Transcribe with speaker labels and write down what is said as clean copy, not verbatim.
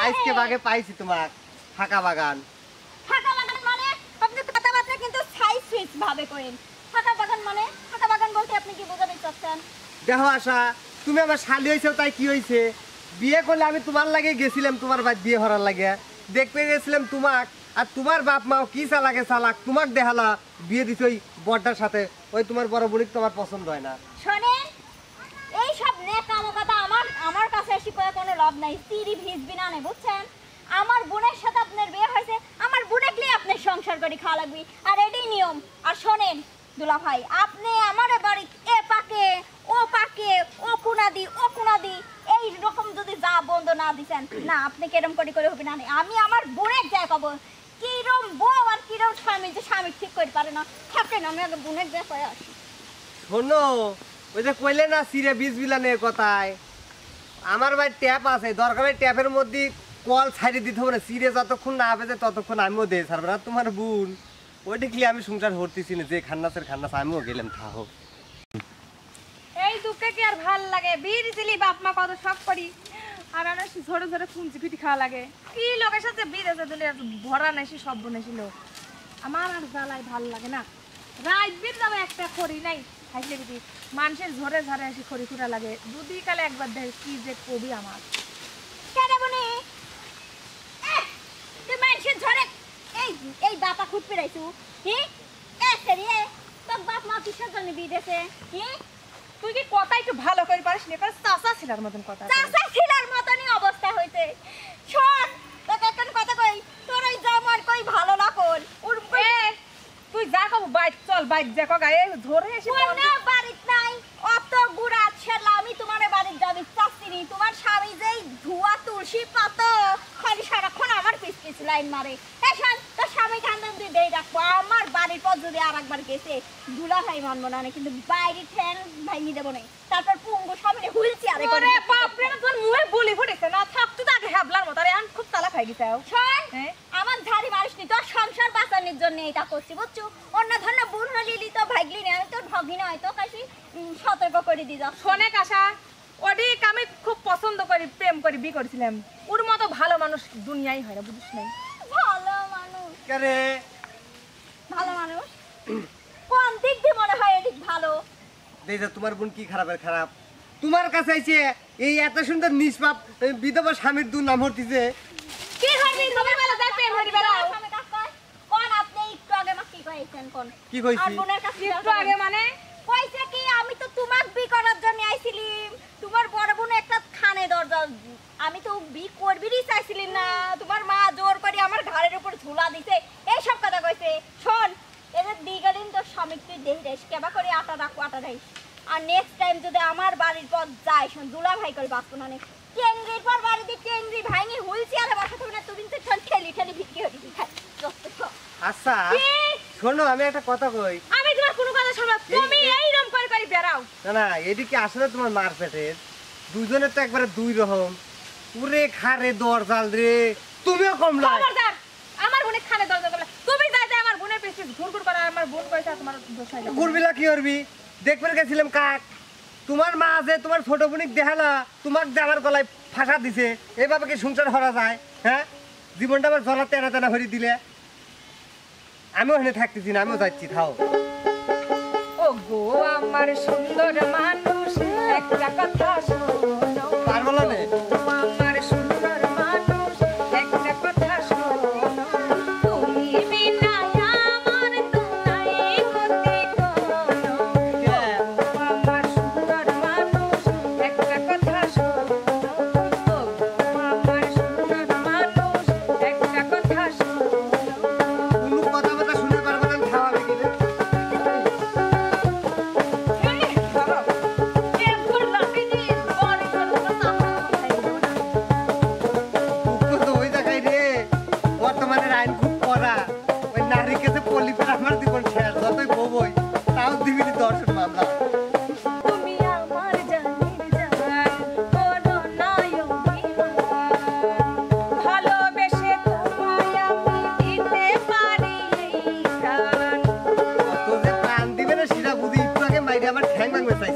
Speaker 1: আজকে বাগে পাইছি তোমাক ফাঁকা বাগান।
Speaker 2: ফাঁকা বাগান মানে আপনি কথাবার্তা কিন্তু সাইজ সুইচ ভাবে করেন। ফাঁকা বাগান মানে ফাঁকা বাগান বলতে আপনি কি বোঝাতে চাচ্ছেন?
Speaker 1: দেখো আশা, তুমি আমার শালি হয়েছো তাই কি হয়েছে? বিয়ে করলে আমি তোমার লাগে গেছিলাম, তোমার বাড়ি বিয়ে করার লাগে দেখতে গেছিলাম তোমাক। আর তোমার বাপ মাও কি চালাকে চালাক, তোমাক দেখালা বিয়ে দিছে ওই বড়টার সাথে। ওই তোমার বড় বোনিক তোমার পছন্দ হয় না।
Speaker 2: শোনেন, এই সব নেকামো কথা আমার কাছে এসে কোনো লাভ নাই। তিরি ভিজবি না, বুঝছেন? আমার বোনের সাথে আপনার বিয়ে হয়েছে, আমার বোনেকে আপনার সংসার করে খাওয়া লাগবে, আর এটাই নিয়ম। আর শোনেন দুলা ভাই, আপনি আমার বাড়ি এ পাকে ও পাকে ও কুনাদি এই রকম যদি যা বন্ধ না দিছেন না, আপনি কেরম করে হবে না। আমি আমার বোনের যাই কব কিরম বউ আর কিরম স্বামী, যে স্বামী ঠিক করে পারে না থাকেন। আমি আগে বোনের যাই করে আসি।
Speaker 1: শোনো, ওই যে কইলে না সিরে বীজ বিলানের কথায়, আমার ভাই ট্যাপ আছে, দরকার হয় ট্যাপের মধ্যে কল ছাড়িয়ে দিতে হবে না। সিরে যতক্ষণ না পেয়েছে ততক্ষণ আমিও দিয়ে ছাড়বো না। তোমার বোন ওই দেখলি আমি সংসার হরতেছি না, যে খান্নাসের খান্নাস আমিও গেলাম থাকো।
Speaker 3: এই দুঃখে কি আর ভাল লাগে? বিয়ে ছিলি বাপ মা কত শখ করি, আর আনা ঝরে ঝরে ফুঞ্চি পিঠি খাওয়া লাগে। কি লোকের সাথে বিয়ে আছে দিলে ভরা নাইছি সব বনেছি লোক। আমার আর জ্বালাই ভাল লাগে না। রাত বির যাবে একটা খড়ি নাই খাইলে বিধি মানুষের ঝরে ঝরে আসি খড়ি খুঁড়া লাগে। দুদি কালে একবার দেখ কি যে কবি আমার
Speaker 2: কেডা বনে তুই মানুষের ঝরে এই বাপা খুঁট পেরাইছু। হি এ সেরি এ তোর বাপ মা কিসের জন্য বিয়ে দিয়েছে? হি
Speaker 3: তুই কি কথা একটু ভালো করে পারিস না? কারণ চাচা ছিলার মতন কথা,
Speaker 2: চাচা ছিলার মতনই অবস্থা হইছে। শোন তোকে একটা কথা কই, তোর ওই জামার কই ভালো না কর ওর
Speaker 3: তুই যা খাবো বাইক চল, বাইক যা গায়ে ধরে এসে
Speaker 2: না বাড়িত নাই অত গুড়া ছেলা। আমি তোমার বাড়ির যাবি চাচ্ছিনি, তোমার স্বামী যেই ধোয়া তুলসী পাতা খালি সারাক্ষণ আমার পিছ পিছ লাইন মারে। শোন তোর স্বামী খান্দান তুই দেই রাখবো, আমার বাড়ির পর যদি আর একবার গেছে দুলা ভাই মানবো না, কিন্তু বাইরে ঠ্যাং ভাঙি দেবো না। তারপর পুঙ্গু সামনে হুইলছি আরে করে
Speaker 3: বাপরে না, তোর মুখে বলি ফুটেছে না। থাক তুই আগে হ্যাবলার মতো, আরে আন খুব তালা খাই গেছে।
Speaker 2: শোন আমার ধারি মানুষনি তোর সংসার বাঁচানোর জন্য এটা করছি, বুঝছো? অন্য ধরনের বোন হলিলি তো ভাগলি না, আমি তোর ভগিনা হয়তো কাশি সতর্ক করে দি যাও।
Speaker 3: শোনে কাশা, ওদিক আমি খুব পছন্দ করি, প্রেম করি, বিয়ে করেছিলাম। ওর মতো ভালো মানুষ দুনিয়ায় হয় না, বুঝিস নাই?
Speaker 2: ভালো মানুষ
Speaker 1: কারে
Speaker 2: ভালো মানুষ কোন দিক দিয়ে মনে হয় এদিক ভালো?
Speaker 1: দেখো তোমার বোন কি খারাপের খারাপ, তোমার কাছে আইছে এই এত সুন্দর নিষ্পাপ বিধবা স্বামীর দু নাম হরতিছে।
Speaker 3: কি হবি তুমি বলে যা প্রেম করি বেড়াও।
Speaker 2: কোন আপনি একটু আগে মা কি কইছেন? কোন
Speaker 1: কি কইছি?
Speaker 2: আর বোনের কাছে
Speaker 3: একটু আগে মানে
Speaker 2: কইছে কি আমি তো তোমাক বি করার জন্য আইছিলাম। তোমার বড় বোন একটা খানে দরজা, আমি তো বি করবিরই চাইছিলাম না। তোমার মা জোর করে আমার ঘাড়ের উপর ঝুলা দিছে, এই সব কথা কইছে। শোন এদের দিগাদিন তো স্বামী তুই দেই রেস কেবা করে আটা রাখো, আটা রাইস। আর নেক্সট টাইম যদি আমার বাড়ির পর যায় শোন দুলা ভাই করে বাঁচবো না। টেঙ্গির পর বাড়িতে টেঙ্গি ভাঙি হুইলছি আর বসা তুমি না, তুমি তো ঠেলি ঠেলি ভিক্ষি হবি খাই।
Speaker 1: আচ্ছা শোনো, আমি একটা কথা কই।
Speaker 3: আমি তোমার কোনো কথা শুনব না, তুমি এইরকম করে করে বেড়াও।
Speaker 1: না না, এদিকে আসলে তোমার মার পেটের দুজনের তো একবারে দুই রকম। পুরে খারে দরজাল রে, তুমিও কম না।
Speaker 3: খবরদার, আমার বোনে খানে দরজা করলে তুমি যাই যাই আমার বোনের পেছনে ঘুরঘুর করা। আমার বোন কইছে তোমার দোষ হয় না।
Speaker 1: ঘুরবিলা কি করবি? দেখবে গেছিলাম কাক, তোমার মা যে তোমার ছোট বোনিক দেখালা তোমাক যে আমার গলায় ফাঁসা দিছে, এইভাবে কি সংসার করা যায়? হ্যাঁ, জীবনটা আবার জলা তেনা তেনা ভরি দিলে। আমিও ওখানে থাকতেছি না, আমিও যাচ্ছি, থাও।
Speaker 3: ও গো আমার সুন্দর মানুষ একটা কথা শোনো।
Speaker 1: আর বলো না,
Speaker 3: আমার সুন্দর মানুষ একটা কথা শোনো। তুমি বিনা আমার দুনাই গতি কোনো। আমার সুন্দর মানুষ একটা কথা শোনো। আমার সুন্দর মানুষ একটা কথা শোনো।
Speaker 1: কোনো কথা কথা শুনে পারবে না, খাওয়াবে কি রে? উত্তর তো ওই জায়গায় রে, বর্তমানের আইন খুব কড়া। ওই নারী কাছে পল্লী করে আমার জীবন শেষ, যতই বউবই তাও দিবি দর্শন মামলা।
Speaker 3: তুমি আমার জানির জান কোনো নাই অভিমান। ভালোবেসে তোমায় আমি দিতে পারি এই প্রাণ।
Speaker 1: তো যে প্রাণ দিবে না সেটা বুঝি, একটু আগে মাইরে আমার ঠ্যাং ভাঙবে চাইছে।